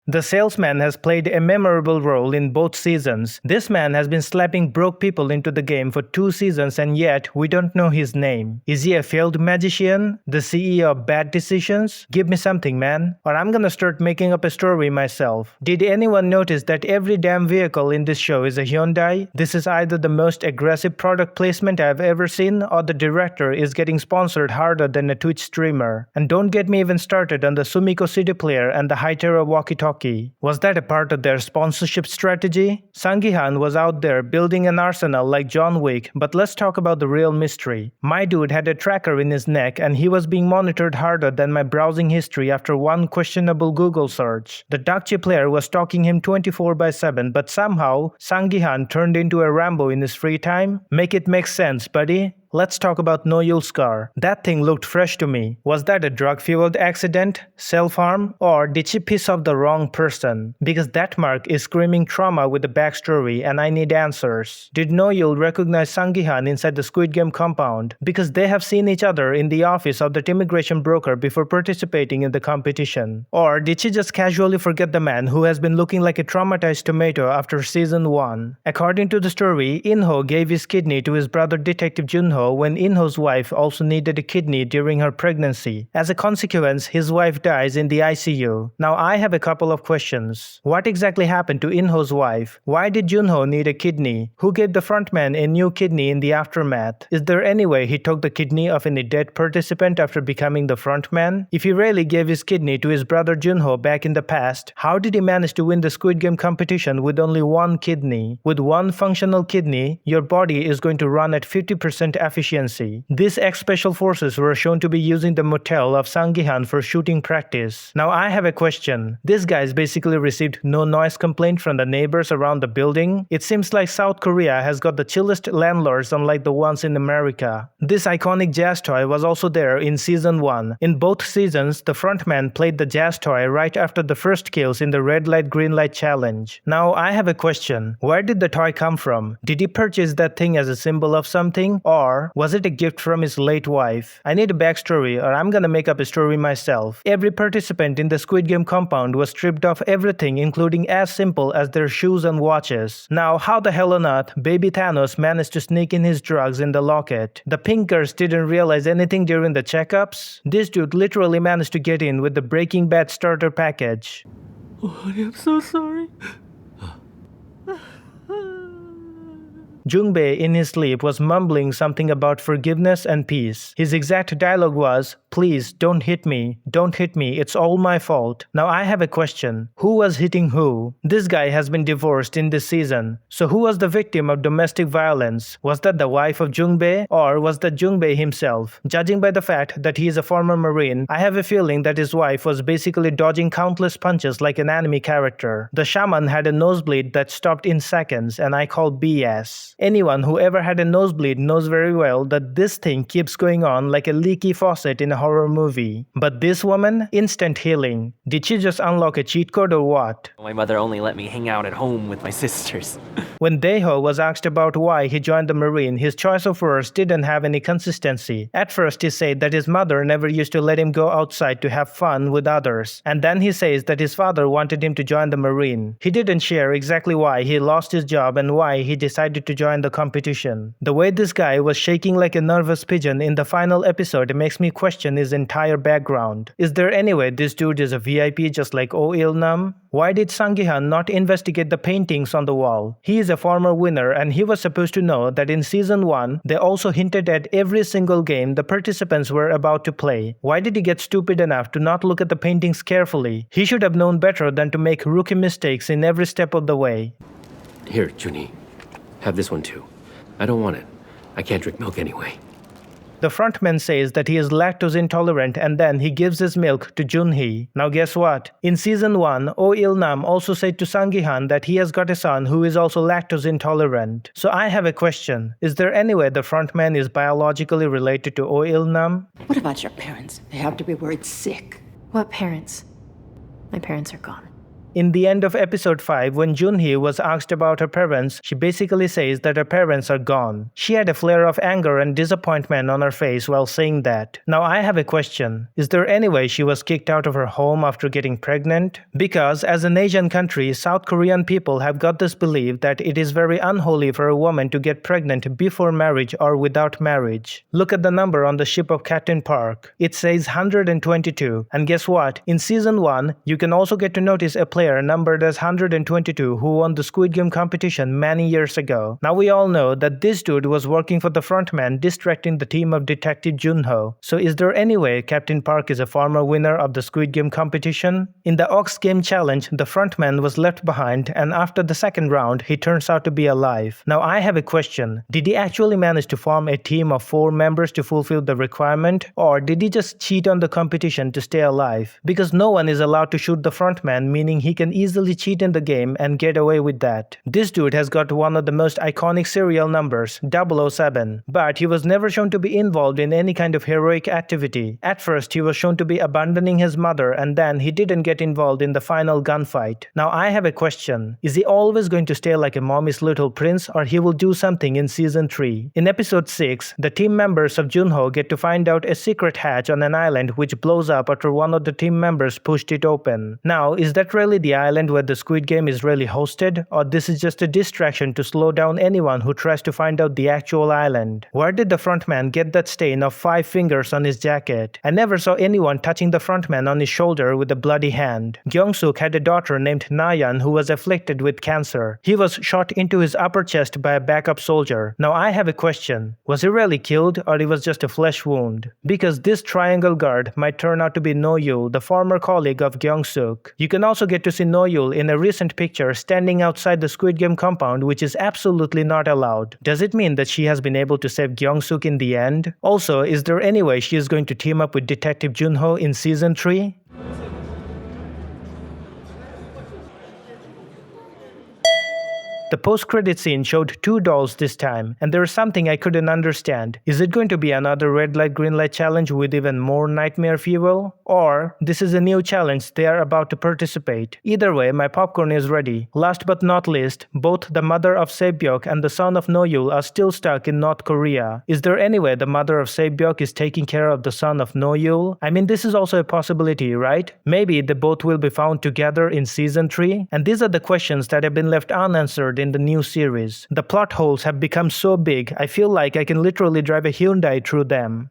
The salesman has played a memorable role in both seasons. This man has been slapping broke people into the game for 2 seasons and yet we don't know his name. Is he a failed magician? The CEO of bad decisions? Give me something, man. Or I'm gonna start making up a story myself. Did anyone notice that every damn vehicle in this show is a Hyundai? This is either the most aggressive product placement I've ever seen or the director is getting sponsored harder than a Twitch streamer. And don't get me even started on the Sumiko CD player and the Hytera walkie-talkie. Was that a part of their sponsorship strategy? Sang-gi-han was out there building an arsenal like John Wick, but let's talk about the real mystery. My dude had a tracker in his neck and he was being monitored harder than my browsing history after one questionable Google search. The Dakchi player was stalking him 24/7, but somehow Sang-gi-han turned into a Rambo in his free time? Make it make sense, buddy. Let's talk about No Yul's car. That thing looked fresh to me. Was that a drug-fueled accident, self-harm, or did she piss off the wrong person? Because that mark is screaming trauma with a backstory and I need answers. Did No Yul recognize Sang-gi-han inside the Squid Game compound? Because they have seen each other in the office of that immigration broker before participating in the competition. Or did she just casually forget the man who has been looking like a traumatized tomato after season 1? According to the story, In-ho gave his kidney to his brother Detective Junho when In-ho's wife also needed a kidney during her pregnancy. As a consequence, his wife dies in the ICU. Now I have a couple of questions. What exactly happened to In-ho's wife? Why did Junho need a kidney? Who gave the frontman a new kidney in the aftermath? Is there any way he took the kidney of any dead participant after becoming the frontman? If he really gave his kidney to his brother Junho back in the past, how did he manage to win the Squid Game competition with only one kidney? With one functional kidney, your body is going to run at 50% efficiency. These ex-special forces were shown to be using the motel of Sang-gi-han for shooting practice. Now I have a question. This guy's basically received no noise complaint from the neighbors around the building. It seems like South Korea has got the chillest landlords unlike the ones in America. This iconic jazz toy was also there in season 1. In both seasons, the frontman played the jazz toy right after the first kills in the red light green light challenge. Now I have a question. Where did the toy come from? Did he purchase that thing as a symbol of something? Or was it a gift from his late wife? I need a backstory or I'm gonna make up a story myself. Every participant in the Squid Game compound was stripped of everything including as simple as their shoes and watches. Now how the hell on earth baby Thanos managed to sneak in his drugs in the locket? The Pinkers didn't realize anything during the checkups? This dude literally managed to get in with the Breaking Bad starter package. Oh, honey, I'm so sorry. Jung-bae in his sleep was mumbling something about forgiveness and peace. His exact dialogue was, "Please, don't hit me. Don't hit me. It's all my fault." Now I have a question. Who was hitting who? This guy has been divorced in this season. So who was the victim of domestic violence? Was that the wife of Jung-bae? Or was that Jung-bae himself? Judging by the fact that he is a former Marine, I have a feeling that his wife was basically dodging countless punches like an anime character. The shaman had a nosebleed that stopped in seconds and I call BS. Anyone who ever had a nosebleed knows very well that this thing keeps going on like a leaky faucet in a horror movie. But this woman, instant healing. Did she just unlock a cheat code or what? My mother only let me hang out at home with my sisters. When Daeho was asked about why he joined the Marine, his choice of words didn't have any consistency. At first he said that his mother never used to let him go outside to have fun with others. And then he says that his father wanted him to join the Marine. He didn't share exactly why he lost his job and why he decided to join the competition. The way this guy was shaking like a nervous pigeon in the final episode makes me question his entire background. Is there any way this dude is a VIP just like Oh Il-nam? Why did Sang-gi-han not investigate the paintings on the wall? He is a former winner and he was supposed to know that in season 1, they also hinted at every single game the participants were about to play. Why did he get stupid enough to not look at the paintings carefully? He should have known better than to make rookie mistakes in every step of the way. Here, Junie. Have this one too. I don't want it. I can't drink milk anyway. The frontman says that he is lactose intolerant and then he gives his milk to Junhee. Now guess what? In season 1, Oh Il-nam also said to Sang-gi-han that he has got a son who is also lactose intolerant. So I have a question. Is there any way the frontman is biologically related to Oh Il-nam? What about your parents? They have to be worried sick. What parents? My parents are gone. In the end of episode 5, when Junhee was asked about her parents, she basically says that her parents are gone. She had a flare of anger and disappointment on her face while saying that. Now I have a question. Is there any way she was kicked out of her home after getting pregnant? Because as an Asian country, South Korean people have got this belief that it is very unholy for a woman to get pregnant before marriage or without marriage. Look at the number on the ship of Captain Park. It says 122. And guess what? In season 1, you can also get to notice a player numbered as 122 who won the Squid Game competition many years ago. Now we all know that this dude was working for the Frontman, distracting the team of Detective Junho. So is there any way Captain Park is a former winner of the Squid Game competition? In the Ox Game Challenge, the Frontman was left behind, and after the second round, he turns out to be alive. Now I have a question. Did he actually manage to form a team of 4 members to fulfill the requirement, or did he just cheat on the competition to stay alive? Because no one is allowed to shoot the Frontman, meaning he can easily cheat in the game and get away with that. This dude has got one of the most iconic serial numbers, 007, but he was never shown to be involved in any kind of heroic activity. At first, he was shown to be abandoning his mother, and then he didn't get involved in the final gunfight. Now I have a question. Is he always going to stay like a mommy's little prince, or he will do something in season 3? In episode 6, the team members of Junho get to find out a secret hatch on an island which blows up after one of the team members pushed it open. Now, is that really the island where the Squid Game is really hosted, or this is just a distraction to slow down anyone who tries to find out the actual island? Where did the Frontman get that stain of 5 fingers on his jacket? I never saw anyone touching the Frontman on his shoulder with a bloody hand. Gyeong-suk had a daughter named Nayan who was afflicted with cancer. He was shot into his upper chest by a backup soldier. Now I have a question. Was he really killed, or it was just a flesh wound? Because this triangle guard might turn out to be No-Yul, the former colleague of Gyeong-suk. You can also get to see No-Yul in a recent picture standing outside the Squid Game compound, which is absolutely not allowed. Does it mean that she has been able to save Gyeong-suk in the end? Also, is there any way she is going to team up with Detective Junho in season 3? The post-credit scene showed 2 dolls this time, and there is something I couldn't understand. Is it going to be another red light green light challenge with even more nightmare fuel? Or this is a new challenge they are about to participate? Either way, my popcorn is ready. Last but not least, both the mother of Sae-byuk and the son of No-Yul are still stuck in North Korea. Is there any way the mother of Sae-byuk is taking care of the son of No-Yul? I mean, this is also a possibility, right? Maybe they both will be found together in season 3? And these are the questions that have been left unanswered in the new series. The plot holes have become so big, I feel like I can literally drive a Hyundai through them.